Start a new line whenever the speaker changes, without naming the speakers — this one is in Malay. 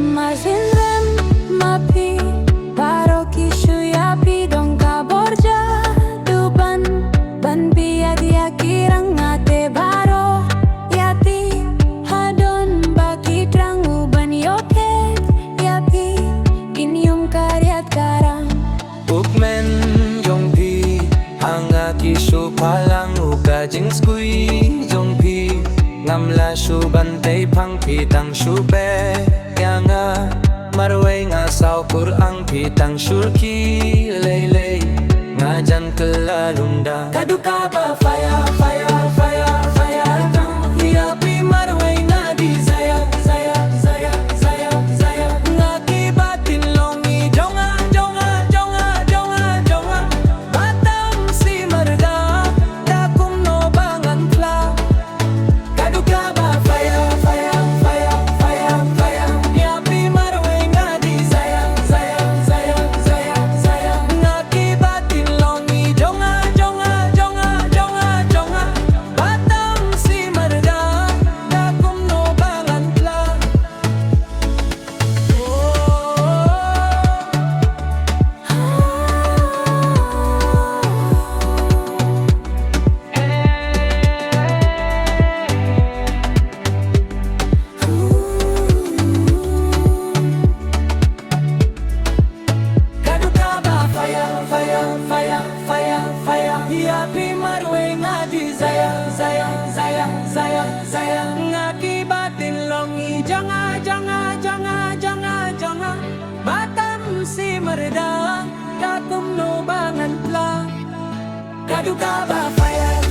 Mazindrem mapi Paro kishu yapi dongka borja Duban ban biya dia kirang ngate baro Yati hadon baki trangu ban yoket Yapi inyum karyat karang
Ukmen yong pi hanga kishu palang uka jing skui yong pi ngamla shu bantay pang pitang shu pe nga marway nga sao kurang pitang shurki lele nga jan kelalunda kaduka ba fire fire fire fire tang hiapi marway nga di zaya zaya zaya zaya zaya nga kibatin longi jonga jonga jonga jonga jonga batang si marga dakum no bangan fla kaduka ba fire fire fire fire fire hiapi marway nga di zaya zaya zaya zaya zaya nga kibatin longi jonga jonga jonga jonga jonga batang si marga dakum no bangan fla kaduka ba fire fire fire fire fire hiapi marway nga di zaya zaya zaya zaya zaya nga kibatin longi janga janga janga janga janga batam si merda dakum no bangan pla kaduka ba fire